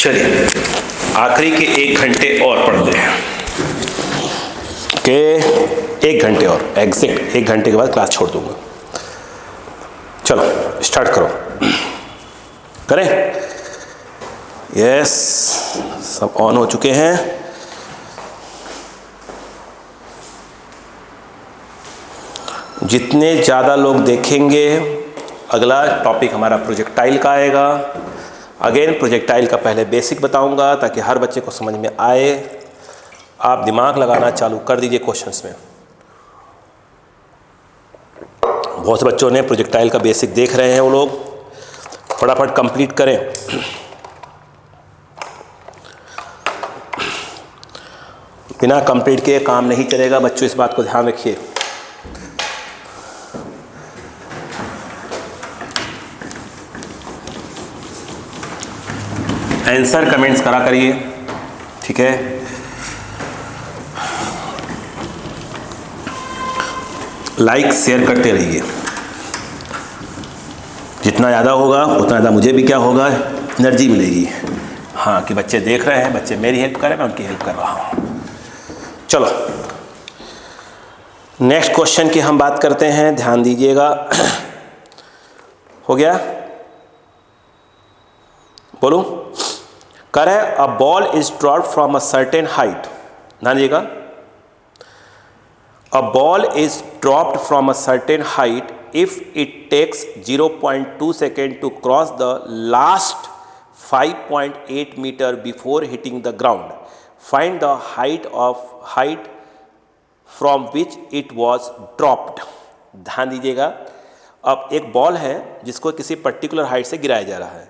चलिए आखिरी के 1 घंटे और पढ़ते हैं कि 1 घंटे और एग्जैक्ट 1 घंटे के बाद क्लास छोड़ दूंगा। चलो स्टार्ट करो, करें? यस, सब ऑन हो चुके हैं। जितने ज़्यादा लोग देखेंगे, अगला टॉपिक हमारा प्रोजेक्टाइल का आएगा। अगेन प्रोजेक्टाइल का पहले बेसिक बताऊंगा ताकि हर बच्चे को समझ में आए। आप दिमाग लगाना चालू कर दीजिए क्वेश्चंस में। बहुत से बच्चों ने प्रोजेक्टाइल का बेसिक देख रहे हैं, वो लोग फटाफट कंप्लीट करें। बिना कंप्लीट के काम नहीं चलेगा बच्चों, इस बात को ध्यान रखिए। आंसर कमेंट्स करा करिए, ठीक है? लाइक शेयर करते रहिए। जितना ज़्यादा होगा उतना ज़्यादा मुझे भी क्या होगा, एनर्जी मिलेगी। हाँ कि बच्चे देख रहे हैं, बच्चे मेरी हेल्प करें, मैं उनकी हेल्प कर रहा हूँ। चलो नेक्स्ट क्वेश्चन की हम बात करते हैं, ध्यान दीजिएगा। हो गया? बोलूं? कर है a ball is dropped from a certain height. ध्यान दीजिएगा। A ball is dropped from a certain height if it takes 0.2 seconds to cross the last 5.8 meter before hitting the ground. Find the height from which it was dropped. ध्यान दीजिएगा। अब एक ball है जिसको किसी particular height से गिराया जा रहा है।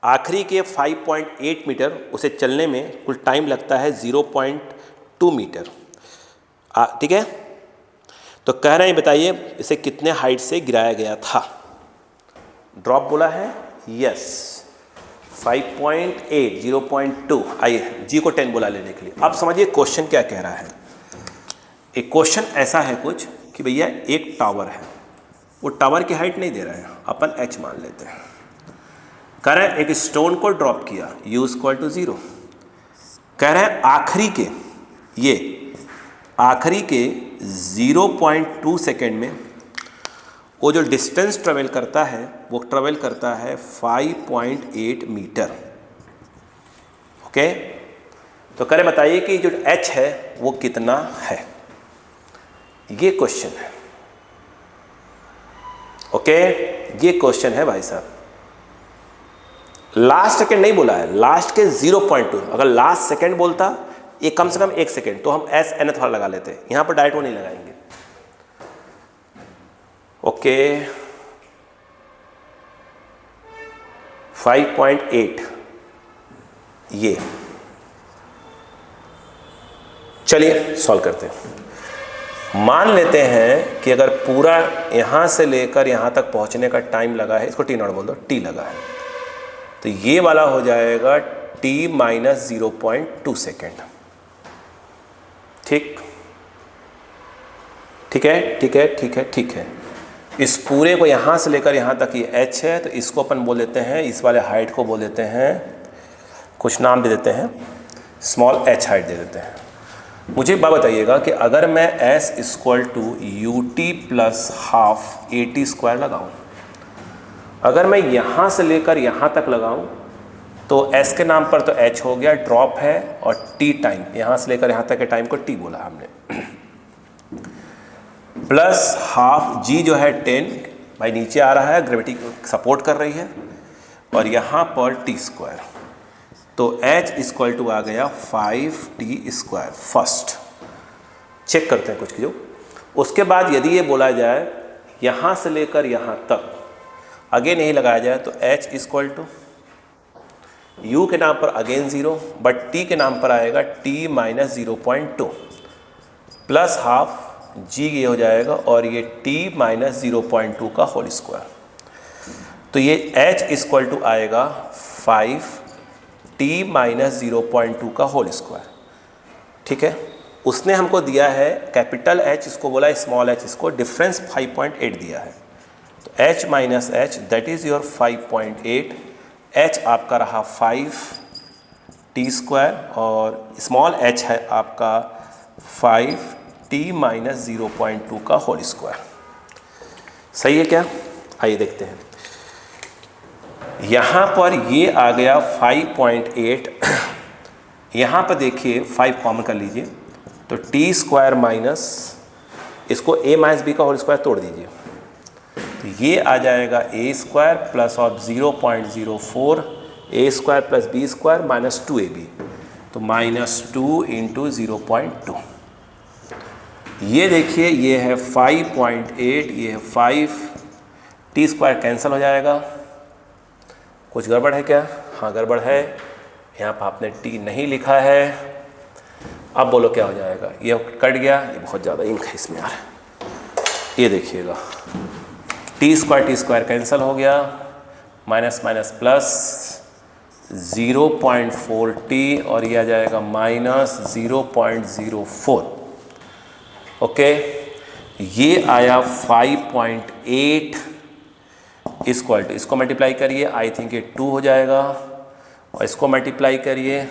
आखिरी के 5.8 मीटर उसे चलने में कुल टाइम लगता है 0.2 मीटर। ठीक है? तो कह रहे हैं बताइए इसे कितने हाइट से गिराया गया था। ड्रॉप बोला है, यस 5.8 0.2। आइए जी को 10 बोला लेने के लिए। अब समझिए क्वेश्चन क्या कह रहा है। एक क्वेश्चन ऐसा है कुछ कि भैया एक टावर है, वो टावर की हाइट नहीं दे रहा है, अपन h मान लेते हैं। कह रहे हैं एक स्टोन को ड्रॉप किया, u = 0। कह रहे हैं आखिरी के 0.2 सेकेंड में वो जो डिस्टेंस ट्रेवल करता है वो ट्रेवल करता है 5.8 मीटर। ओके, तो करें बताइए कि जो h है वो कितना है, ये क्वेश्चन है। ओके, ये क्वेश्चन है भाई साहब। लास्ट सेकेंड नहीं बोला है, लास्ट के 0.2। अगर लास्ट सेकेंड बोलता ये कम से कम 1 सेकेंड तो हम एस एन वाला लगा लेते हैं, यहां पर डायरेक्ट वो नहीं लगाएंगे। ओके, 5.8 ये। चलिए सॉल्व करते हैं। मान लेते हैं कि अगर पूरा यहां से लेकर यहां तक पहुंचने का टाइम लगा है, इसको टी नॉट बोल दो, टी लगा है, तो ये वाला हो जाएगा t - 0.2 सेकेंड। ठीक है। इस पूरे को यहाँ से लेकर यहाँ तक ये h है, तो इसको अपन बोल देते हैं, इस वाले हाइट को बोल देते हैं, कुछ नाम दे देते हैं, स्मॉल h हाइट दे देते हैं। मुझे बात बताइएगा कि अगर मैं s = ut + ½ at² लगाऊं, अगर मैं यहाँ से लेकर यहाँ तक लगाऊं तो s के नाम पर तो h हो गया, ड्रॉप है, और t टाइम, यहाँ से लेकर यहाँ तक के टाइम को t बोला हमने, +½ g जो है 10 भाई नीचे आ रहा है, ग्रेविटी सपोर्ट कर रही है, और यहाँ पर t², तो h = आ गया 5t²। फर्स्ट चेक करते हैं कुछ की जो। उसके बाद यदि ये बोला जाए यहाँ से लेकर यहाँ तक अगेन नहीं लगाया जाए तो h = u के नाम पर अगेन 0, बट t के नाम पर आएगा t - 0.2 +½ g ये हो जाएगा, और ये t - 0.2 का होल स्क्वायर। तो ये h = आएगा 5t - 0.2 का होल स्क्वायर। ठीक है, उसने हमको दिया है कैपिटल H, इसको बोला स्मॉल h, इसको डिफरेंस 5.8 दिया है, तो h - h that is your 5.8, h आपका रहा 5, टी स्क्वायर और स्मॉल h है आपका 5t माइनस 0.2 का होल स्क्वायर। सही है क्या? आइए देखते हैं। यहाँ पर ये आ गया 5.8, यहाँ पर देखिए 5 कॉमन कर लीजिए तो टी स्क्वायर माइनस इसको a माइनस बी का होल स्क्वायर तोड़ दीजिए तो ये आ जाएगा a square plus of 0.04 a square plus B square minus 2ab, तो -2 इंटू 0.2। ये देखिए ये है 5.8, ये है 5, टी स्क्वायर कैंसिल हो जाएगा। कुछ गड़बड़ है क्या? हाँ गड़बड़ है, यहाँ पर आपने टी नहीं लिखा है। अब बोलो क्या हो जाएगा? ये कट गया, ये बहुत ज़्यादा इंक है इसमें यार। ये देखिएगा टी स्क्वायर कैंसिल हो गया, माइनस माइनस प्लस 0.4t और ये आ जाएगा -0.04। ओके, ये आया 5.8 इक्वल टू, इसको मल्टीप्लाई करिए, आई थिंक ये 2 हो जाएगा और इसको मल्टीप्लाई करिए,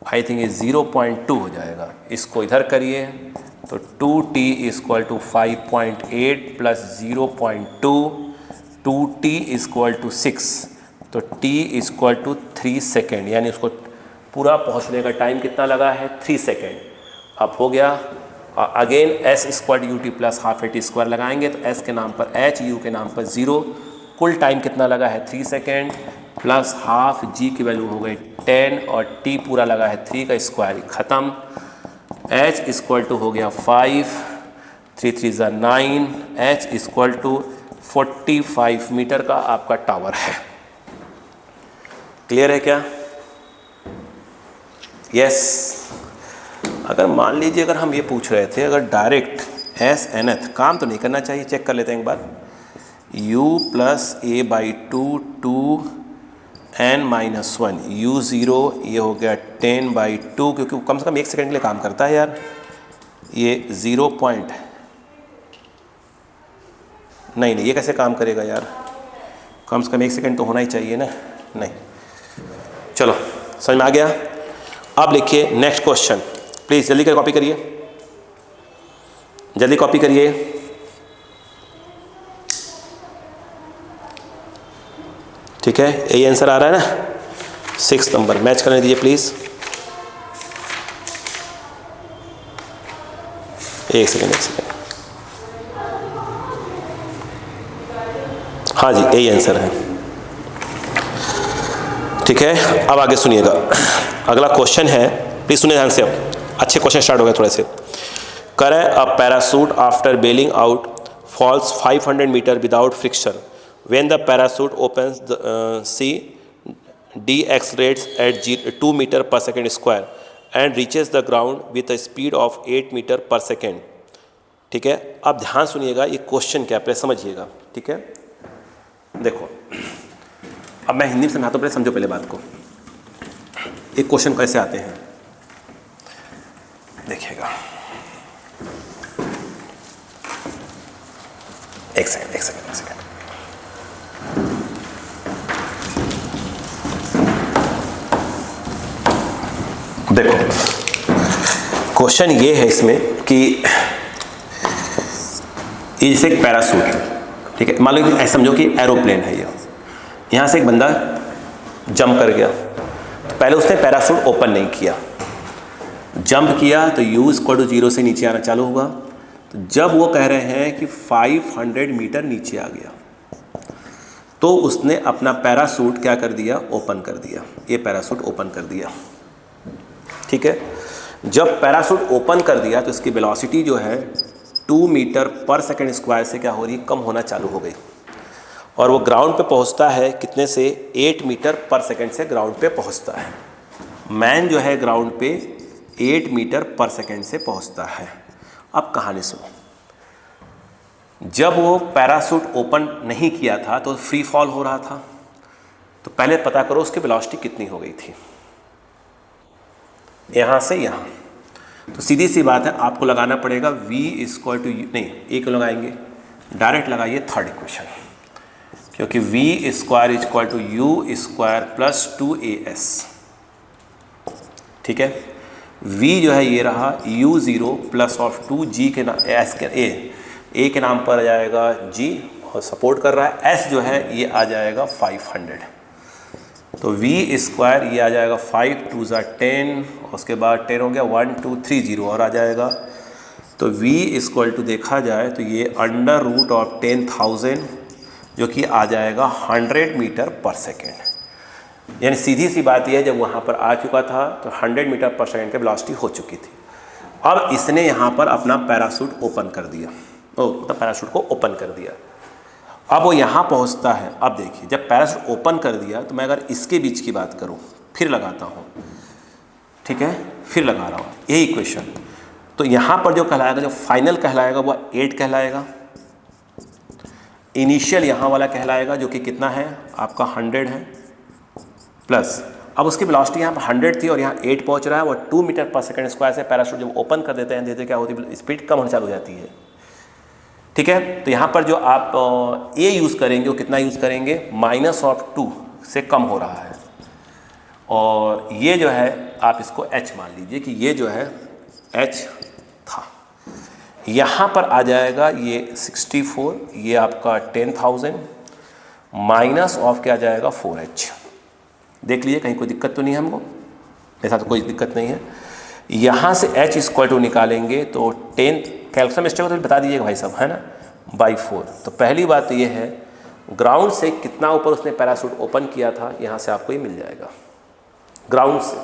आई थिंक ये 0.2 हो जाएगा। इसको इधर करिए तो 2t equal to 5.8 plus 0.2, 2t equal to 6, तो t इक्वल टू 3 सेकेंड, यानी उसको पूरा पहुंचने का टाइम कितना लगा है? 3 सेकेंड। अब हो गया। Again s square U T plus half eighty square लगाएंगे तो s के नाम पर h, u के नाम पर 0, कुल टाइम कितना लगा है? 3 सेकेंड प्लस हाफ, g की वैल्यू हो गई 10 और t पूरा लगा है 3 का स्क्वायर, ख़त्म। h इक्वल टू हो गया 5, 3 3 ज़ा 9, h इक्वल टू 45 मीटर का आपका टावर है। क्लियर है क्या? यस। अगर मान लीजिए अगर हम ये पूछ रहे थे, अगर डायरेक्ट एस nth, काम तो नहीं करना चाहिए, चेक कर लेते हैं एक बार। u plus a by 2 2n-1 u0, ये हो गया 10/2, क्योंकि कम से कम 1 सेकेंड के लिए काम करता है यार। ये 0 पॉइंट नहीं, ये कैसे काम करेगा यार? कम से कम 1 सेकेंड तो होना ही चाहिए ना। नहीं, चलो समझ में आ गया। अब लिखिए नेक्स्ट क्वेश्चन, प्लीज़ जल्दी कर कॉपी करिए, जल्दी कॉपी करिए। ठीक है, यही आंसर आ रहा है ना? 6 नंबर मैच करने दीजिए प्लीज़। एक सेकेंड। हाँ जी, यही आंसर है। ठीक है, अब आगे सुनिएगा। अगला क्वेश्चन है, प्लीज़ सुनिए ध्यान से। अब अच्छे क्वेश्चन स्टार्ट हो गए थोड़े से। करें a parachute after bailing out falls 500 metre without friction when the parachute opens she decelerates at 2 metre per second square and reaches the ground with a speed of 8 metre per second. ठीक है, अब ध्यान सुनिएगा, ये question क्या पहले समझिएगा। ठीक है, देखो अब मैं हिंदी में समझाता हूँ, पहले समझो पहले बात को। एक क्वेश्चन कैसे आते हैं देखिएगा। एक सेकेंड। देखो क्वेश्चन ये है इसमें कि ये जैसे एक पैराशूट है, ठीक है, मान लो कि ऐसा समझो कि एरोप्लेन है ये, यहाँ से एक बंदा जंप कर गया, तो पहले उसने पैराशूट ओपन नहीं किया, जंप किया तो u इक्वल टू 0 से नीचे आना चालू होगा। तो जब वो कह रहे हैं कि 500 मीटर नीचे आ गया तो उसने अपना पैराशूट क्या कर दिया? ओपन कर दिया। ये पैराशूट ओपन कर दिया। ठीक है, जब पैराशूट ओपन कर दिया तो इसकी वेलोसिटी जो है 2 मीटर पर सेकेंड स्क्वायर से क्या हो रही? कम होना चालू हो गई, और वो ग्राउंड पे पहुंचता है कितने से? 8 मीटर पर सेकेंड से ग्राउंड पे पहुंचता है। मैन जो है ग्राउंड पे 8 मीटर पर सेकेंड से पहुंचता है। अब कहानी सुनो। जब वो पैराशूट ओपन नहीं किया था तो फ्री फॉल हो रहा था, तो पहले पता करो उसकी वेलोसिटी कितनी हो गई थी यहाँ से यहाँ। तो सीधी सी बात है, आपको लगाना पड़ेगा v इक्वल टू, नहीं एक लगाएंगे, डायरेक्ट लगाइए थर्ड इक्वेशन, क्योंकि v square equal to u square plus 2as। ठीक है। v जो है ये रहा u0 प्लस ऑफ 2g के नाम s के a के नाम पर आ जाएगा g और सपोर्ट कर रहा है। s जो है ये आ जाएगा 500, तो v स्क्वायर ये आ जाएगा 5 2 ज़ा 10, उसके बाद 10 हो गया 1 2 3 0 और आ जाएगा। तो v इक्वल टू देखा जाए तो ये अंडर रूट ऑफ 10,000 जो कि आ जाएगा 100 मीटर पर सेकेंड। यानी सीधी सी बात यह है, जब वहाँ पर आ चुका था तो 100 मीटर पर सेकेंड की वेलोसिटी हो चुकी थी। अब इसने यहाँ पर अपना पैराशूट ओपन कर दिया, मतलब पैराशूट को ओपन कर दिया। अब वो यहाँ पहुँचता है। अब देखिए जब पैराशूट ओपन कर दिया तो मैं अगर इसके बीच की बात करूँ, फिर लगाता हूँ, ठीक है, फिर लगा रहा हूँ यही इक्वेशन, तो यहाँ पर जो कहलाएगा, जो फाइनल कहलाएगा वो 8 कहलाएगा। इनिशियल यहाँ वाला कहलाएगा जो कि कितना है आपका 100 है, प्लस अब उसकी वेलोसिटी यहाँ पर 100 थी और यहाँ 8 पहुँच रहा है। वो 2 मीटर पर सेकंड स्क्वायर से पैराशूट जब ओपन कर देते हैं, धीरे क्या होती है, स्पीड कम होना चालू हो जाती है, ठीक है। तो यहाँ पर जो आप ए यूज़ करेंगे वो कितना यूज़ करेंगे, -2 से कम हो रहा है। और ये जो है आप इसको h मान लीजिए कि ये जो है h था। यहाँ पर आ जाएगा ये 64, ये आपका 10,000 माइनस ऑफ क्या जाएगा 4h। देख लीजिए कहीं कोई दिक्कत तो नहीं है हमको, ऐसा तो कोई दिक्कत नहीं है। यहाँ से h इक्वल टू निकालेंगे तो 10 कैल्कुलस मिस्टेक हो तो बता दीजिएगा भाई साहब, है ना, बाई 4। तो पहली बात तो ये है ग्राउंड से कितना ऊपर उसने पैराशूट ओपन किया था, यहाँ से आपको ये मिल जाएगा ग्राउंड से।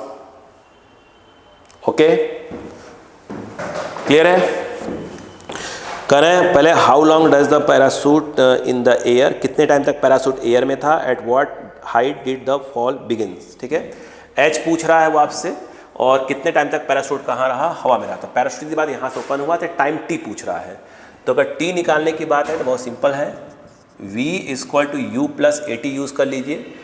ओके, क्लियर है। करें पहले, how long does the parachute in the air, कितने टाइम तक पैराशूट एयर में था, at what height did the fall begins, ठीक है। एच पूछ रहा है वो आपसे, और कितने टाइम तक पैराशूट कहाँ रहा, हवा में रहा। तो पैराशूट की बात यहाँ से ओपन हुआ तो टाइम टी पूछ रहा है। तो अगर टी निकालने की बात है तो बहुत सिंपल है, v equal to U plus 80 use कर लीजिए।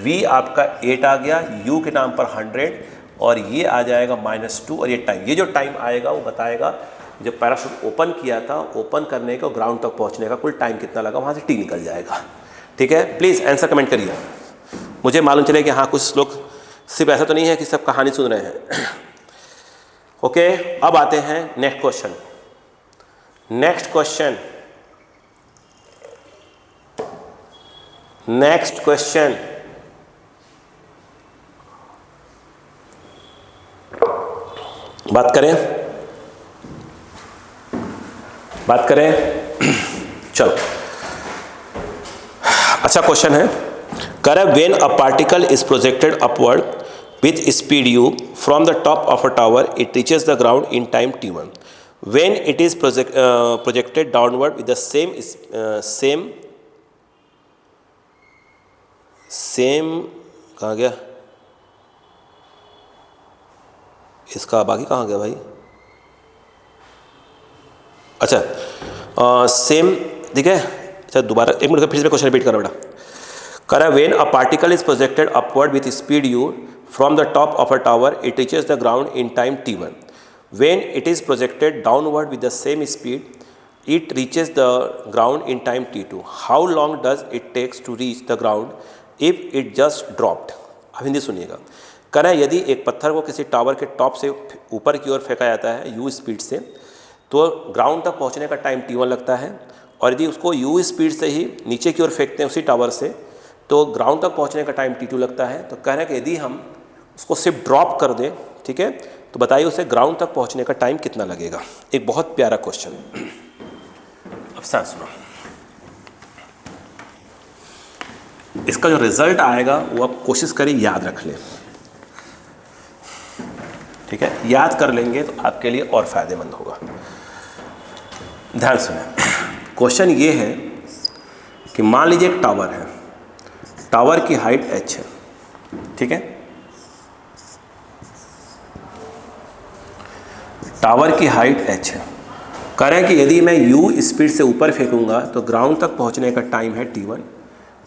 v आपका 8 आ गया, u के नाम पर 100 और ये आ जाएगा -2, और ये टाइम, ये जो टाइम आएगा वो बताएगा जब पैराशूट ओपन किया था, ओपन करने का ग्राउंड तक पहुंचने का कुल टाइम कितना लगा, वहाँ से टी निकल जाएगा, ठीक है। प्लीज़ आंसर कमेंट करिए, मुझे मालूम चले कि हाँ कुछ लोग सिर्फ ऐसा तो नहीं है कि सब कहानी सुन रहे हैं। ओके, अब आते हैं नेक्स्ट क्वेश्चन। नेक्स्ट क्वेश्चन बात करें चलो, अच्छा क्वेश्चन है। करें, when a particle is projected upward with speed u from the top of a tower, it reaches the ground in time t1. When it is projected downward with the same कहाँ गया इसका, बाकी कहाँ गया भाई, अच्छा सेम, ठीक है। अच्छा दोबारा एक मिनट फिर से क्वेश्चन रिपीट करो बेटा। करा, when a particle is projected upward with speed u from the top of a tower, it reaches the ground in time t1. When it is projected downward with the same speed, it reaches the ground in time t2. How long does it takes to reach the ground if it just dropped? अब हिंदी सुनिएगा। करें, यदि एक पत्थर को किसी tower के top से ऊपर की ओर फेंका जाता है u स्पीड से, तो ग्राउंड तक पहुंचने का टाइम t1 लगता है, और यदि उसको u स्पीड से ही नीचे की ओर फेंकते हैं उसी टावर से, तो ग्राउंड तक पहुंचने का टाइम t2 लगता है। तो कह रहे हैं कि यदि हम उसको सिर्फ ड्रॉप कर दें, ठीक है, तो बताइए उसे ग्राउंड तक पहुंचने का टाइम कितना लगेगा। एक बहुत प्यारा क्वेश्चन। अब सुनो, इसका जो रिजल्ट आएगा वो आप कोशिश करें याद रख लें, ठीक है, याद कर लेंगे तो आपके लिए और फायदेमंद होगा। ध्यान सुने, क्वेश्चन ये है कि मान लीजिए एक टावर है, टावर की हाइट h है, ठीक है, टावर की हाइट h है। कह रहे हैं कि यदि मैं u स्पीड से ऊपर फेंकूंगा तो ग्राउंड तक पहुंचने का टाइम है t1,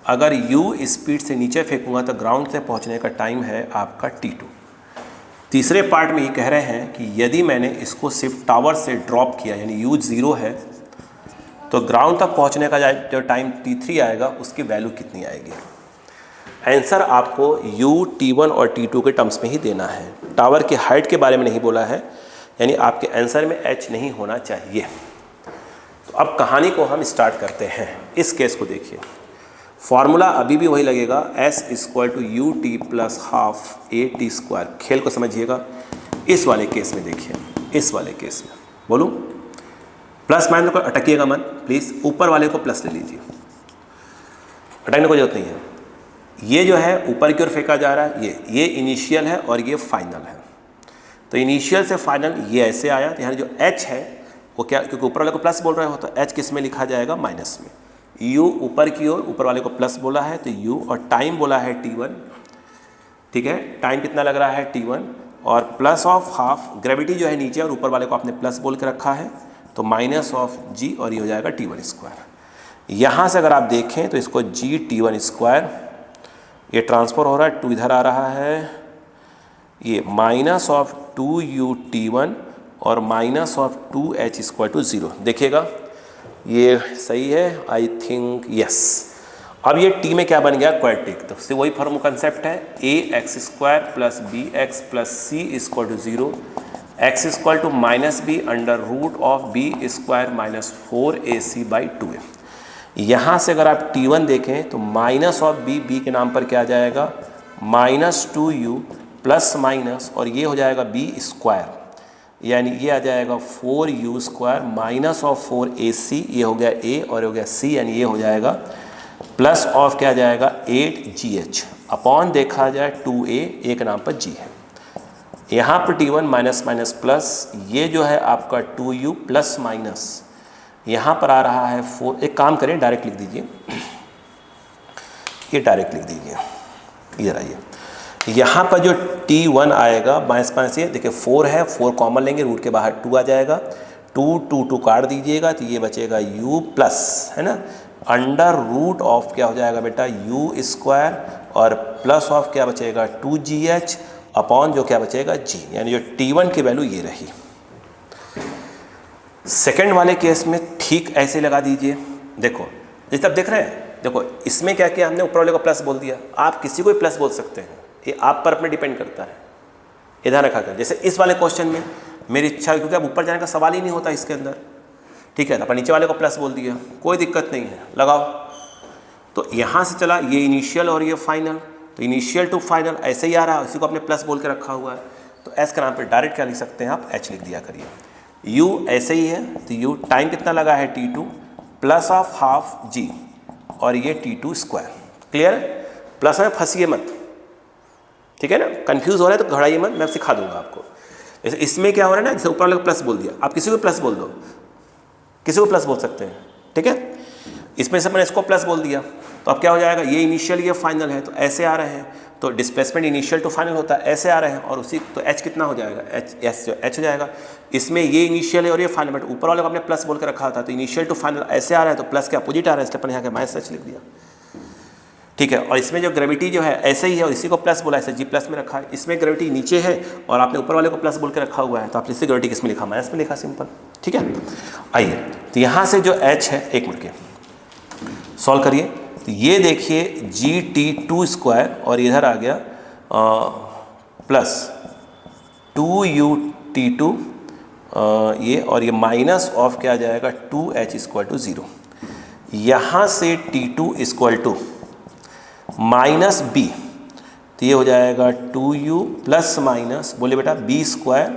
अगर u स्पीड से नीचे फेंकूंगा तो ग्राउंड तक पहुंचने का टाइम है आपका t2। तीसरे पार्ट में ये कह रहे हैं कि यदि मैंने इसको सिर्फ टावर से ड्रॉप किया, यानी u 0 है, तो ग्राउंड तक पहुंचने का जो टाइम t3 आएगा उसकी वैल्यू कितनी आएगी। आंसर आपको u t1 और t2 के टर्म्स में ही देना है, टावर की हाइट के बारे में नहीं बोला है, यानी आपके आंसर में h नहीं होना चाहिए। तो अब कहानी को हम स्टार्ट करते हैं। इस केस को देखिए, फॉर्मूला अभी भी वही लगेगा, s = ut plus half A T square. खेल को समझिएगा। इस वाले केस में देखिए, इस वाले केस में बोलूँ प्लस माइनस को अटकिएगा मत प्लीज़, ऊपर वाले को प्लस ले लीजिए, अटकने को जरूरत नहीं है। ये जो है ऊपर की ओर फेंका जा रहा है, ये इनिशियल है और ये फाइनल है। तो इनिशियल से फाइनल ये ऐसे आया, तो यहाँ जो h है वो क्या, क्योंकि ऊपर वाले को प्लस बोल रहे हो तो h किस में लिखा जाएगा, माइनस में। u ऊपर की ओर, ऊपर वाले को प्लस बोला है तो u, और टाइम बोला है t1, ठीक है। टाइम कितना लग रहा है t1, और प्लस ऑफ हाफ, ग्रेविटी जो है नीचे और ऊपर वाले को आपने प्लस बोल के रखा है, तो माइनस ऑफ g, और ये हो जाएगा t1 स्क्वायर। यहाँ से अगर आप देखें तो इसको g t1 स्क्वायर, ये ट्रांसफर हो रहा है, 2 इधर आ रहा है, ये माइनस ऑफ 2u t1 और माइनस ऑफ 2h = 0। देखिएगा ये सही है, आई थिंक यस। अब ये t में क्या बन गया, क्वाड्रेटिक। तो उससे वही फॉर्म कंसेप्ट है, ax² + bx + c = 0, x = -b √of b² - 4ac/2a। यहाँ से अगर आप t1 देखें तो माइनस ऑफ b के नाम पर क्या आ जाएगा, -2u प्लस माइनस, और ये हो जाएगा b², यानी ये आ जाएगा 4u² माइनस ऑफ 4ac, ये हो गया a और हो गया c, यानी ये हो जाएगा प्लस ऑफ क्या आ जाएगा 8gh अपॉन देखा जाए 2a, a के नाम पर g है। यहाँ पर t1 माइनस माइनस प्लस, ये जो है आपका 2u प्लस माइनस, यहाँ पर आ रहा है 4। एक काम करें, डायरेक्ट लिख दीजिए, ये डायरेक्ट लिख दीजिए, इधर आइए। यहाँ पर जो t1 आएगा माइनस माइनस, ये देखिए 4 है, 4 कॉमन लेंगे, रूट के बाहर 2 आ जाएगा, 2 काट दीजिएगा तो ये बचेगा u प्लस, है ना, √of क्या हो जाएगा बेटा, u² और प्लस ऑफ क्या बचेगा 2gh अपॉन जो क्या बचेगा g, यानी जो t1 की वैल्यू ये रही। सेकंड वाले केस में ठीक ऐसे लगा दीजिए। देखो जैसे आप देख रहे हैं, देखो इसमें क्या किया हमने, ऊपर वाले को प्लस बोल दिया, आप किसी को भी प्लस बोल सकते हैं, ये आप पर अपने डिपेंड करता है, ये ध्यान रखा कर। जैसे इस वाले क्वेश्चन में मेरी इच्छा, क्योंकि अब ऊपर जाने का सवाल ही नहीं होता इसके अंदर, ठीक है, तो अपन नीचे वाले को प्लस बोल दिया, कोई दिक्कत नहीं है, लगाओ। तो यहाँ से चला ये इनिशियल और ये फाइनल, तो इनिशियल टू फाइनल ऐसे ही आ रहा है, इसी को आपने प्लस बोल के रखा हुआ है, तो एस के नाम पर डायरेक्ट क्या लिख सकते हैं आप, एच लिख दिया करिए। u ऐसे ही है, तो u टाइम कितना लगा है t2 plus of half g, और ये t2 स्क्वायर। क्लियर है, प्लस में फंसिए मत, ठीक है ना, कंफ्यूज हो रहा है तो घबराइए मत, मैं सिखा दूंगा आपको। जैसे इसमें क्या हो रहा है ना, जैसे ऊपर वाले को प्लस बोल दिया, आप किसी को प्लस बोल दो, किसी को प्लस बोल सकते हैं, ठीक है। इसमें से मैंने इसको प्लस बोल दिया, तो अब क्या हो जाएगा, ये इनिशियल ये फाइनल है, तो ऐसे आ रहे हैं, तो डिस्प्लेसमेंट इनिशियल टू फाइनल होता है, ऐसे आ रहे हैं, और उसी तो h कितना हो जाएगा, h हो जाएगा। इसमें ये इनिशियल है और ये फाइनल, बट ऊपर वाले को आपने प्लस बोल के रखा था, तो इनिशियल टू फाइनल ऐसे आ रहा है, तो प्लस के अपोजिट आ रहा है, इसलिए अपन यहाँ के माइनस h लिख दिया, ठीक है। और इसमें जो ग्रेविटी जो है ऐसे ही है, और इसी को प्लस बोला, ऐसे g प्लस में रखा है। इसमें ग्रेविटी नीचे है और आपने ऊपर वाले को प्लस बोल के रखा हुआ है, तो आपने इसी ग्रेविटी किस में लिखा, माइनस में लिखा, सिंपल, ठीक है। आइए, तो यहाँ से जो h है, एक मिनट के सॉल्व करिए, तो ये देखिए gt2 स्क्वायर और इधर आ गया प्लस 2ut2 ये, और ये माइनस ऑफ क्या आ जाएगा 2h = 0। यहाँ से t2 = -b, तो ये हो जाएगा 2u प्लस माइनस, बोले बेटा b²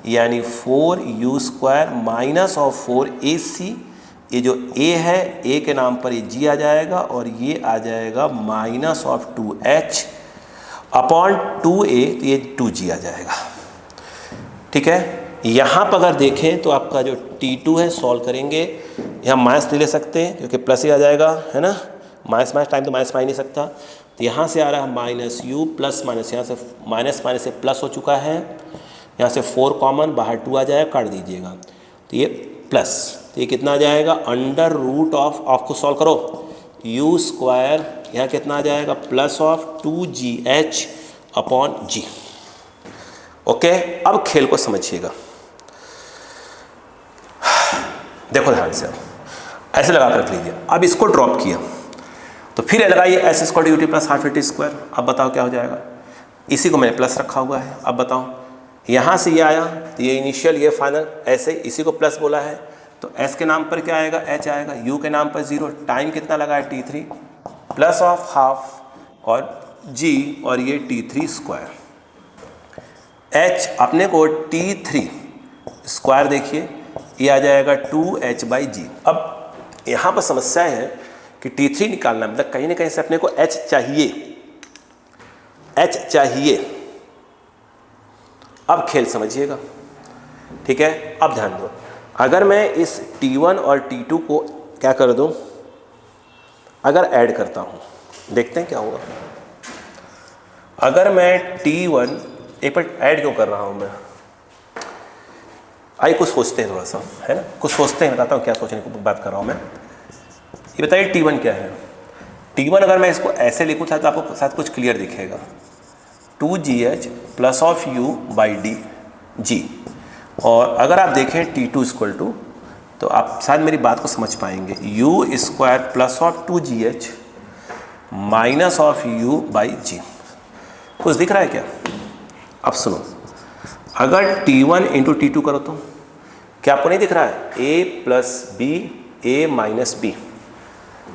यानी 4u² माइनस ऑफ 4ac, ये जो a है, a के नाम पर ये g आ जाएगा, और ये आ जाएगा minus of 2h upon 2a, तो ये 2g आ जाएगा, ठीक है। यहाँ पर अगर देखें तो आपका जो t2 है, सॉल्व करेंगे, यहाँ माइनस ले सकते हैं क्योंकि प्लस ही आ जाएगा, है ना, माइनस माइनस टाइम तो माइनस आ ही नहीं सकता, तो यहाँ से आ रहा है -u प्लस माइनस, यहाँ से माइनस माइनस से प्लस हो चुका है, यहाँ से 4 कॉमन, बाहर 2 आ जाएगा, काट दीजिएगा, तो ये प्लस, तो ये कितना आ जाएगा, √of को सॉल्व करो, u², यहाँ कितना आ जाएगा, plus of 2gh upon g। Okay, अब खेल को समझिएगा, देखो ध्यान से, ऐसे लगा कर रख लीजिए। अब इसको ड्रॉप किया तो फिर लगाइए S square UT plus half A T square. अब बताओ क्या हो जाएगा, इसी को मैंने प्लस रखा हुआ है। अब बताओ यहाँ से ये आया तो ये इनिशियल ये फाइनल, ऐसे इसी को प्लस बोला है तो एस के नाम पर क्या आएगा, एच आएगा, यू के नाम पर 0, टाइम कितना लगा है t3 प्लस ऑफ हाफ और जी और ये t3 स्क्वायर। एच अपने को t3 स्क्वायर देखिए ये आ जाएगा 2h/g। अब यहाँ पर समस्या है कि t3 निकालना मतलब कहीं ना कहीं से अपने को h चाहिए, h चाहिए। अब खेल समझिएगा, ठीक है। अब ध्यान दो, अगर मैं इस t1 और t2 को क्या कर दूं, अगर ऐड करता हूं, देखते हैं क्या होगा। अगर मैं t1 एक बार ऐड क्यों कर रहा हूं मैं, आइए कुछ सोचते हैं थोड़ा सा, है ना, कुछ सोचते हैं, बताता हूँ क्या सोचने की बात कर रहा हूँ मैं। ये बताइए t1 क्या है। t1 अगर मैं इसको ऐसे लिखूँ तो आपको साथ कुछ क्लियर दिखेगा, 2gh plus of u by D G. और अगर आप देखें t2 इक्वल टू, तो आप शायद मेरी बात को समझ पाएंगे, u square plus of 2gh minus of u by g. कुछ दिख रहा है क्या? अब सुनो, अगर t1 इंटू t2 करो तो क्या आपको नहीं दिख रहा है, a plus B A minus B,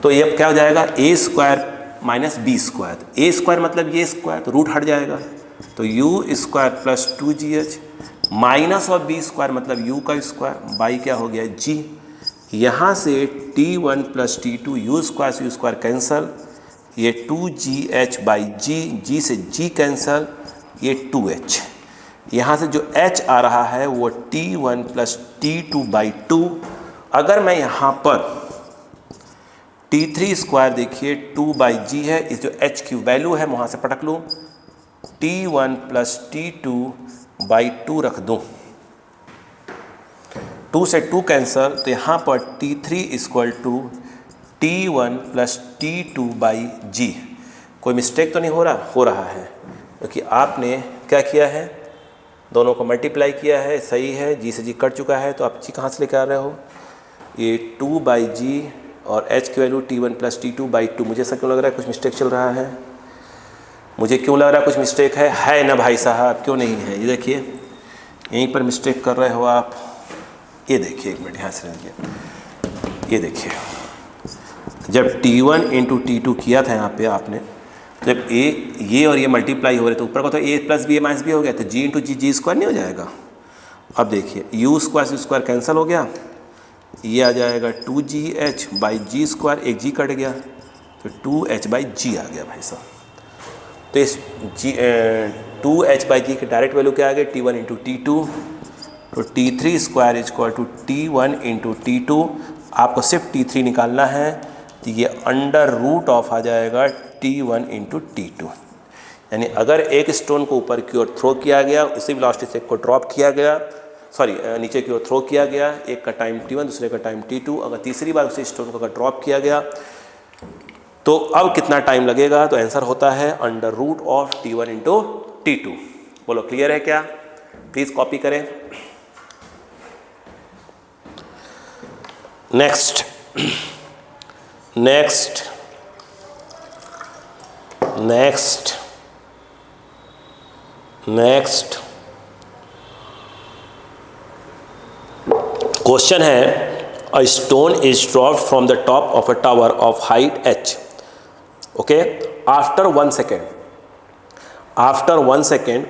तो ये अब क्या हो जाएगा a square minus B square. A square मतलब ये स्क्वायर, तो रूट हट जाएगा, तो U square plus 2gh minus of B square मतलब यू का स्क्वायर बाई क्या हो गया जी। यहाँ से t1 plus t2 U square से यू स्क्वायर कैंसल, ये 2gh बाई जी, जी से जी कैंसल, ये 2h। यहाँ से जो h आ रहा है वो t1 प्लस t2 बाई 2। अगर मैं यहाँ पर t3 स्क्वायर देखिए 2/g है, इस जो h की वैल्यू है वहाँ से पटक लूँ, t1 प्लस t2 बाई 2 रख दूँ, 2 से 2 कैंसल, तो यहाँ पर t3 equal to t1 plus t2 by g. कोई मिस्टेक तो नहीं हो रहा? हो रहा है, क्योंकि आपने क्या किया है, दोनों को मल्टीप्लाई किया है, सही है, जी से जी कट चुका है, तो आप जी कहाँ से लेकर आ रहे हो, ये 2/g और h की value t1 plus t2 by 2। मुझे ऐसा क्यों लग रहा है कुछ मिस्टेक चल रहा है, मुझे क्यों लग रहा है कुछ मिस्टेक है ना भाई साहब, क्यों नहीं है? ये देखिए यहीं पर मिस्टेक कर रहे हो आप, ये देखिए एक मिनट यहाँ से रहिए, ये देखिए जब t1 इंटू t2 किया था यहाँ पे आपने, जब ये और ये मल्टीप्लाई हो रहे तो ऊपर का तो a plus B minus B हो गया, तो g इंटू जी स्क्वायर नहीं हो जाएगा। अब देखिए यू स्क्वायर से स्क्वायर कैंसिल हो गया, ये आ जाएगा 2gh बाई जी स्क्वायर, एक जी कट गया तो 2h बाई जी आ गया भाई साहब। तो इस 2h बाई जी की डायरेक्ट वैल्यू क्या आ गई, t1 इंटू t2, तो t3 square is equal to t1 into t2। आपको सिर्फ t3 निकालना है, तो ये अंडर रूट ऑफ आ जाएगा t1 इंटू t2। यानी अगर एक स्टोन को ऊपर की ओर थ्रो किया गया, उसी वेलोसिटी से एक को ड्रॉप किया गया, सॉरी नीचे की ओर थ्रो किया गया, एक का टाइम t1 दूसरे का टाइम t2, अगर तीसरी बार उसी स्टोन को अगर ड्रॉप किया गया तो अब कितना टाइम लगेगा, तो आंसर होता है under root of t1 into t2। बोलो क्लियर है क्या? प्लीज कॉपी करें। Next next next next question है, a stone is dropped from the top of a tower of height h, okay, after 1 second, after 1 second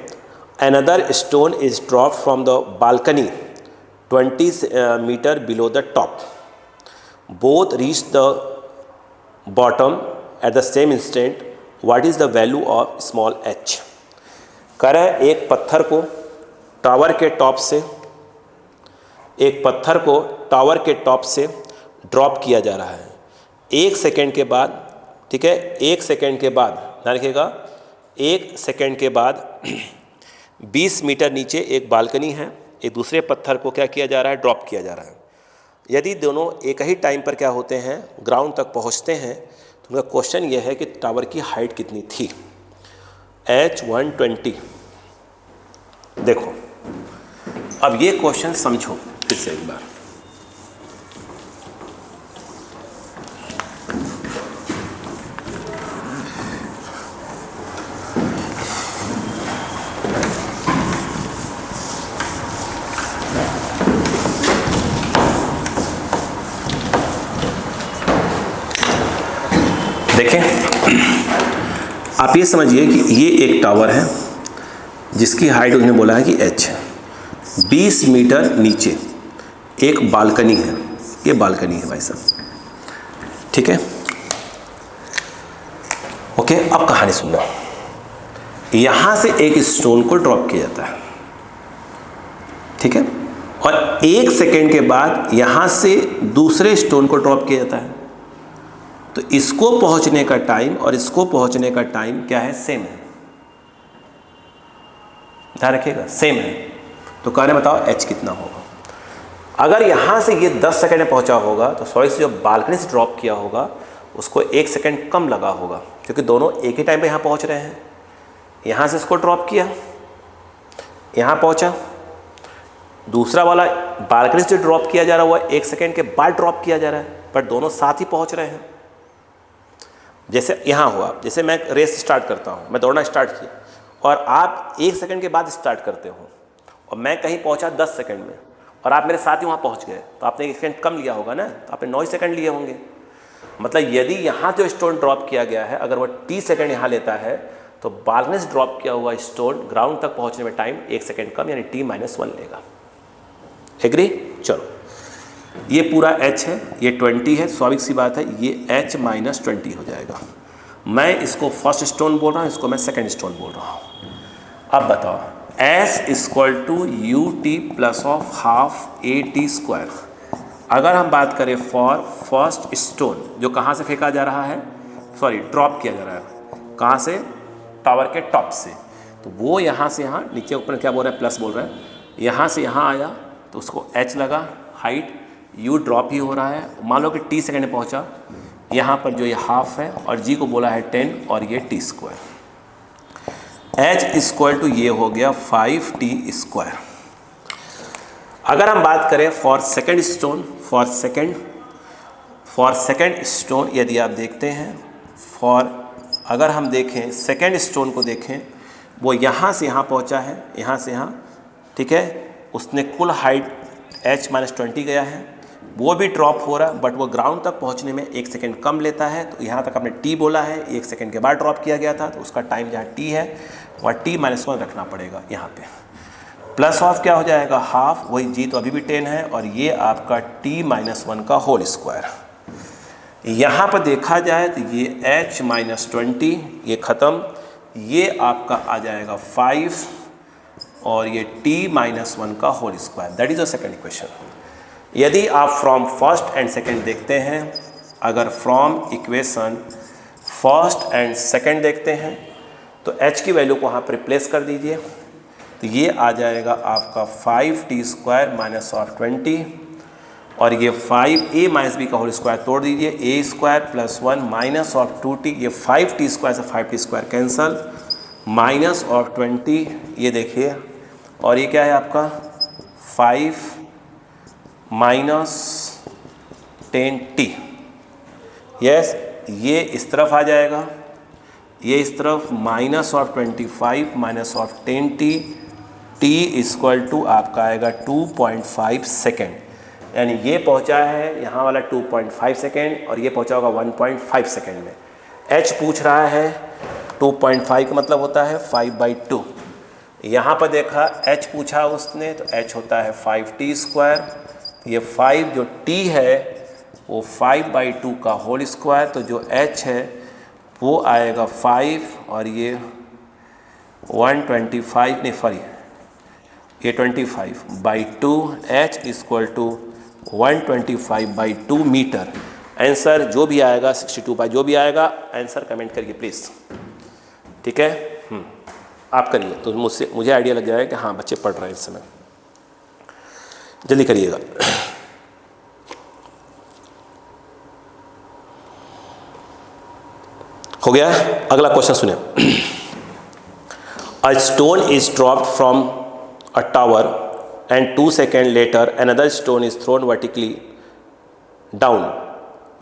another stone is dropped from the balcony 20 meter below the top. Both reach the bottom at the same instant. What is the value of small h? कह रहा है एक पत्थर को tower के top से, एक पत्थर को टावर के टॉप से ड्रॉप किया जा रहा है 1 सेकेंड के बाद, ठीक है, 1 सेकेंड के बाद, ध्यान रखिएगा, 1 सेकेंड के बाद 20 मीटर नीचे एक बालकनी है, एक दूसरे पत्थर को क्या किया जा रहा है, ड्रॉप किया जा रहा है। यदि दोनों एक ही टाइम पर क्या होते हैं, ग्राउंड तक पहुंचते हैं, तो उनका क्वेश्चन ये है कि टावर की हाइट कितनी थी, h120। देखो अब ये क्वेश्चन समझो फिर से एक बार। देखें, आप ये समझिए कि ये एक टावर है जिसकी हाइट उन्होंने बोला है कि h है। 20 मीटर नीचे एक बालकनी है, ये बालकनी है भाई साहब, ठीक है। ओके, अब कहानी सुनना। यहां से एक स्टोन को ड्रॉप किया जाता है, ठीक है, और 1 सेकेंड के बाद यहां से दूसरे स्टोन को ड्रॉप किया जाता है। तो इसको पहुंचने का टाइम और इसको पहुंचने का टाइम क्या है? सेम है, ध्यान रखिएगा, सेम है। तो कह रहे बताओ h कितना होगा। अगर यहां से ये 10 सेकेंड में पहुंचा होगा तो सॉरी से जो बालकनी से ड्रॉप किया होगा उसको 1 सेकेंड कम लगा होगा, क्योंकि दोनों एक ही टाइम पे यहां पहुंच रहे हैं। यहां से इसको ड्रॉप किया, यहां पहुंचा, दूसरा वाला बालकनी से ड्रॉप किया जा रहा हुआ 1 सेकेंड के बाद ड्रॉप किया जा रहा है, पर दोनों साथ ही पहुंच रहे हैं। जैसे यहाँ हुआ, जैसे मैं रेस स्टार्ट करता हूँ, मैं दौड़ना स्टार्ट किया और आप 1 सेकेंड के बाद स्टार्ट करते हो और मैं कहीं पहुँचा 10 सेकेंड में और आप मेरे साथ ही वहाँ पहुँच गए, तो आपने 1 सेकेंड कम लिया होगा ना, तो आपने 9 सेकेंड लिए होंगे। मतलब यदि यहाँ जो स्टोन ड्रॉप किया गया है अगर वह 30 सेकेंड यहाँ लेता है तो बालकनी से ड्रॉप किया हुआ स्टोन ग्राउंड तक पहुँचने में टाइम 1 सेकेंड कम, यानी t-1 लेगा। एग्री? चलो, ये पूरा h है, ये 20 है, स्वाभाविक सी बात है, ये h-20 हो जाएगा। मैं इसको फर्स्ट स्टोन बोल रहा हूँ, इसको मैं सेकंड स्टोन बोल रहा हूँ। अब बताओ, s equal to ut plus of half at²। अगर हम बात करें फॉर फर्स्ट स्टोन जो कहाँ से फेंका जा रहा है, सॉरी ड्रॉप किया जा रहा है, कहाँ से? टावर के टॉप से। तो वो यहाँ से यहाँ नीचे ऊपर क्या बोल रहा है? प्लस बोल रहा है। यहाँ से यहाँ आया तो उसको h लगा, हाइट u ड्रॉप ही हो रहा है, मान लो कि t सेकेंड में पहुँचा, यहाँ पर जो ये हाफ है और g को बोला है 10 और ये t²। h इक्वल टू ये हो गया 5t²। अगर हम बात करें for second stone, for second stone यदि आप देखते हैं, अगर हम देखें सेकेंड स्टोन को देखें, वो यहाँ से यहाँ पहुँचा है, यहाँ से यहाँ, ठीक है, उसने कुल हाइट h-20 गया है, वो भी ड्रॉप हो रहा है, बट वो ग्राउंड तक पहुंचने में 1 सेकेंड कम लेता है। तो यहाँ तक आपने t बोला है, 1 सेकेंड के बाद ड्रॉप किया गया था, तो उसका टाइम जहाँ t है वह t-1 रखना पड़ेगा यहाँ पे। प्लस ऑफ क्या हो जाएगा? हाफ, वही g तो अभी भी 10 है, और ये आपका t-1 का होल स्क्वायर। यहाँ पर देखा जाए तो ये h-20 ये ख़त्म, ये आपका आ जाएगा 5 और ये t-1 का whole square. That is the second equation. यदि आप फ्रॉम फर्स्ट एंड सेकेंड देखते हैं, अगर from equation first and second देखते हैं तो h की वैल्यू को वहाँ पर रिप्लेस कर दीजिए, तो ये आ जाएगा आपका 5t² माइनस ऑफ 20, और ये 5a माइनस b का होल स्क्वायर तोड़ दीजिए, a² plus 1 minus of 2t, ये 5t² से 5t² कैंसल, माइनस ऑफ 20, ये देखिए, और ये क्या है आपका 5 माइनस 10t। यस, ये इस तरफ आ जाएगा, ये इस तरफ minus of 25 minus of 10t, t equal to आपका आएगा 2.5 सेकेंड, यानी ये पहुंचा है यहाँ वाला 2.5 सेकेंड और ये पहुंचा होगा 1.5 सेकेंड में। h पूछ रहा है 2.5 का मतलब होता है 5/2। यहाँ पर देखा h पूछा उसने तो h होता है 5t², ये 5 जो t है वो 5/2 का होल स्क्वायर, तो जो h है वो आएगा 5 और ये 125 नहीं सॉरी ये 25/2, h equal to 125/2 metre. Answer जो भी आएगा 62 बाई जो भी आएगा, आंसर कमेंट करिए प्लीज़, ठीक है। आप करिए तो मुझे आइडिया लग जाएगा कि हाँ बच्चे पढ़ रहे हैं इस समय, जल्दी करिएगा। हो गया। अगला क्वेश्चन सुनिए। अ stone is dropped from a tower and 2 seconds later another stone is thrown vertically down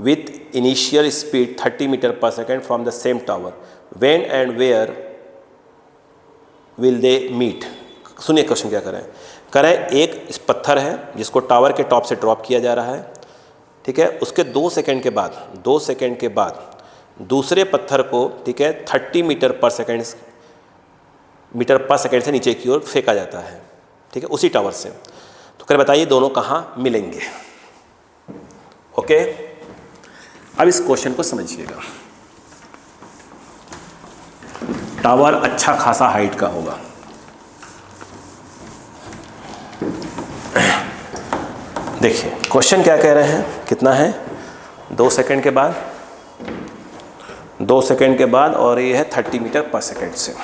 with initial speed 30 meters per second from the same tower. When and where will they meet? सुनिए question क्या करें। करें एक इस पत्थर है जिसको tower के टॉप से ड्रॉप किया जा रहा है, ठीक है, उसके 2 सेकंड के बाद दूसरे पत्थर को, ठीक है, 30 मीटर पर सेकेंड से नीचे की ओर फेंका जाता है, ठीक है, उसी टावर से। तो कर बताइए दोनों कहाँ मिलेंगे। ओके, अब इस क्वेश्चन को समझिएगा। टावर अच्छा खासा हाइट का होगा। देखिए क्वेश्चन क्या कह रहे हैं, कितना है, 2 सेकंड के बाद, 2 सेकंड के बाद, और ये है 30 मीटर पर सेकंड से।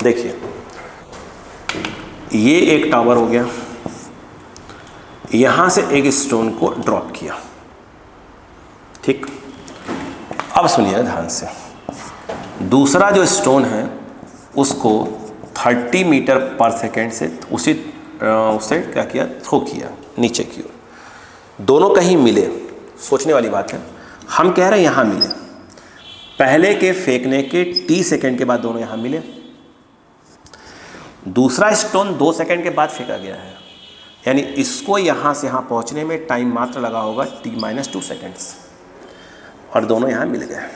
देखिए ये एक टावर हो गया, यहां से एक स्टोन को ड्रॉप किया, ठीक। अब सुनिए ध्यान से, दूसरा जो स्टोन है उसको 30 मीटर पर सेकेंड से उससे क्या किया, थ्रो किया नीचे की ओर। दोनों कहीं मिले, सोचने वाली बात है। हम कह रहे हैं यहाँ मिले, पहले के फेंकने के t सेकेंड के बाद दोनों यहाँ मिले। दूसरा स्टोन 2 सेकेंड के बाद फेंका गया है, यानी इसको यहाँ से यहाँ पहुँचने में टाइम मात्र लगा होगा t-2 सेकेंड्स, और दोनों यहाँ मिल गए,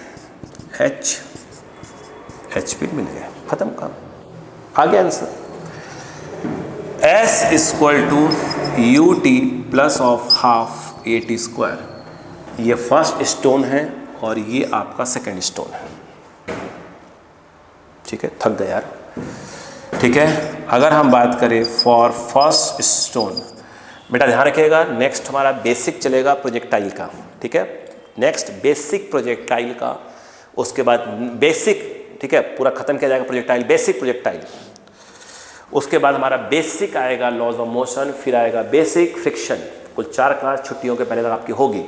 h पे मिल गए, खत्म काम। आगे answer S = ut plus of half at square. ये फर्स्ट स्टोन है और ये आपका सेकेंड स्टोन है, ठीक है। थक गया यार, ठीक है। अगर हम बात करें फॉर फर्स्ट स्टोन, बेटा ध्यान रखिएगा, नेक्स्ट हमारा बेसिक चलेगा प्रोजेक्टाइल का, ठीक है। नेक्स्ट बेसिक प्रोजेक्टाइल का, उसके बाद बेसिक, ठीक है, पूरा खत्म किया जाएगा प्रोजेक्टाइल, बेसिक प्रोजेक्टाइल। उसके बाद हमारा बेसिक आएगा लॉज ऑफ मोशन, फिर आएगा बेसिक फ्रिक्शन। कुल 4 क्लास छुट्टियों के पहले तक आपकी होगी,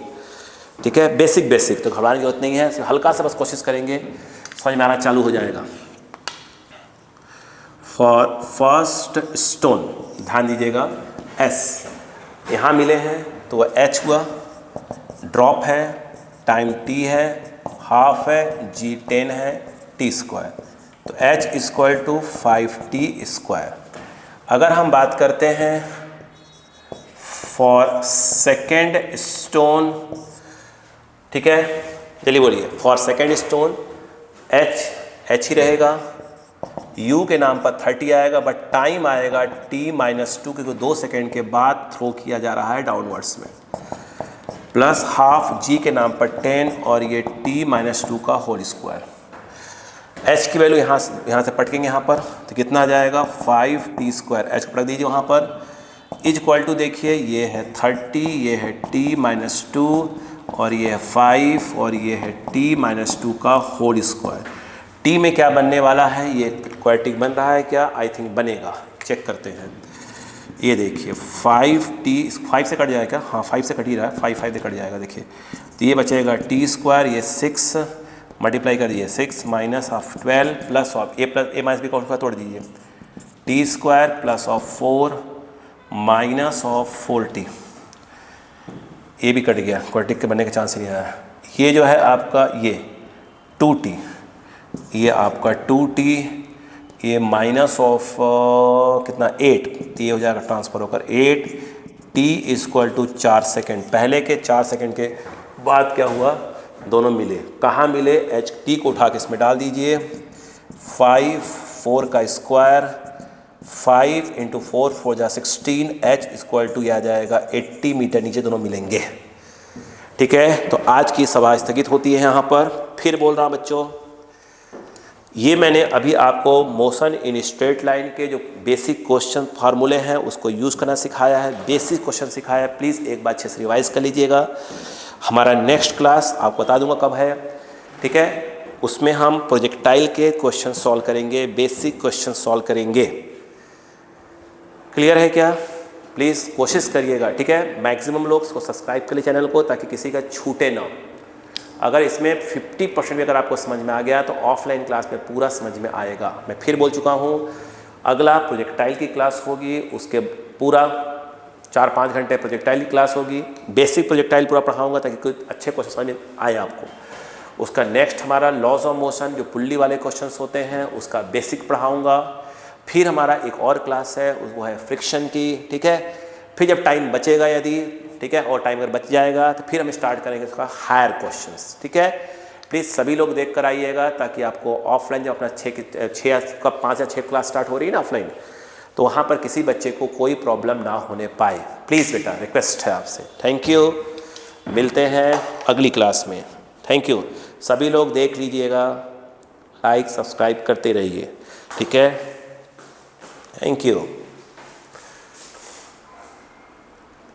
ठीक है। बेसिक तो घबराने की जरूरत नहीं है, हल्का सा बस कोशिश करेंगे, समझ में आना चालू हो जाएगा। फॉर फर्स्ट स्टोन ध्यान दीजिएगा, S यहाँ मिले हैं तो वह H हुआ, ड्रॉप है, टाइम T है, हाफ है, G 10 है, T स्क्वायर, तो H = 5T²। अगर हम बात करते हैं फॉर सेकेंड स्टोन, ठीक है, चलिए बोलिए, फॉर सेकेंड स्टोन H ही रहेगा, U के नाम पर 30 आएगा, बट टाइम आएगा T-2, क्योंकि 2 सेकेंड के बाद थ्रो किया जा रहा है डाउनवर्ड्स में, प्लस हाफ G के नाम पर 10, और ये T-2 का होल स्क्वायर। H की वैल्यू यहाँ से पटकेंगे यहाँ पर, तो कितना आ जाएगा 5T²। H को पटक दीजिए वहाँ पर, = देखिए ये है 30, ये है T-2, और ये है 5, और ये है T-2 का होल स्क्वायर। T में क्या बनने वाला है, ये क्वाड्रेटिक बन रहा है क्या, आई थिंक बनेगा, चेक करते हैं। ये देखिए 5 से कट जाएगा, हाँ 5 से कट ही रहा है, 5 से कट जाएगा, देखिए तो ये बचेगा T², ये 6 मल्टीप्लाई कर दिए, 6 minus of 12 plus of a minus B का तोड़ दीजिए, T² plus of 4 minus of 4T, ये भी कट गया, क्वाड्रेटिक के बनने का चांस नहीं आया। ये जो है आपका ये 2T, ये आपका 2T, ये माइनस ऑफ कितना 8, ये हो जाएगा ट्रांसफर होकर 8T = 4 सेकेंड। पहले के 4 सेकेंड के बाद क्या हुआ, दोनों मिले, कहाँ मिले, T को उठा के इसमें डाल दीजिए, 5 4 का स्क्वायर, 5 × 4 4 जा 16, H = यह आ जाएगा 80 मीटर, नीचे दोनों मिलेंगे, ठीक है। तो आज की सभा स्थगित होती है यहाँ पर। फिर बोल रहा बच्चों, ये मैंने अभी आपको मोशन इन स्ट्रेट लाइन के जो बेसिक क्वेश्चन फार्मूले हैं उसको यूज़ करना सिखाया है, बेसिक क्वेश्चन सिखाया है। प्लीज़ एक बार अच्छे से रिवाइज कर लीजिएगा। हमारा नेक्स्ट क्लास आपको बता दूंगा कब है, ठीक है, उसमें हम प्रोजेक्टाइल के क्वेश्चन सॉल्व करेंगे, बेसिक क्वेश्चन सॉल्व करेंगे। क्लियर है क्या? प्लीज़ कोशिश करिएगा, ठीक है। मैक्सिमम लोग इसको सब्सक्राइब कर ले चैनल को, ताकि किसी का छूटे ना। अगर इसमें 50% भी अगर आपको समझ में आ गया तो ऑफलाइन क्लास में पूरा समझ में आएगा। मैं फिर बोल चुका हूँ, अगला प्रोजेक्टाइल की क्लास होगी, उसके पूरा 4-5 घंटे प्रोजेक्टाइल की क्लास होगी। बेसिक प्रोजेक्टाइल पूरा पढ़ाऊंगा ताकि कोई अच्छे क्वेश्चन समझ में आए आपको। उसका नेक्स्ट हमारा लॉज ऑफ मोशन, जो पुल्ली वाले क्वेश्चंस होते हैं, उसका बेसिक पढ़ाऊंगा। फिर हमारा एक और क्लास है, वो है फ्रिक्शन की, ठीक है। फिर जब टाइम बचेगा, यदि ठीक है, और टाइम अगर बच जाएगा तो फिर हम स्टार्ट करेंगे उसका हायर क्वेश्चंस, ठीक है। प्लीज़ सभी लोग देख कर आइएगा, ताकि आपको ऑफलाइन जब अपना 5 या 6 क्लास स्टार्ट हो रही है ना ऑफलाइन, तो वहाँ पर किसी बच्चे को कोई प्रॉब्लम ना होने पाए। प्लीज़ बेटा, रिक्वेस्ट है आपसे। थैंक यू, मिलते हैं अगली क्लास में। Thank you. सभी लोग देख लीजिएगा, लाइक सब्सक्राइब करते रहिए, ठीक है। Thank you.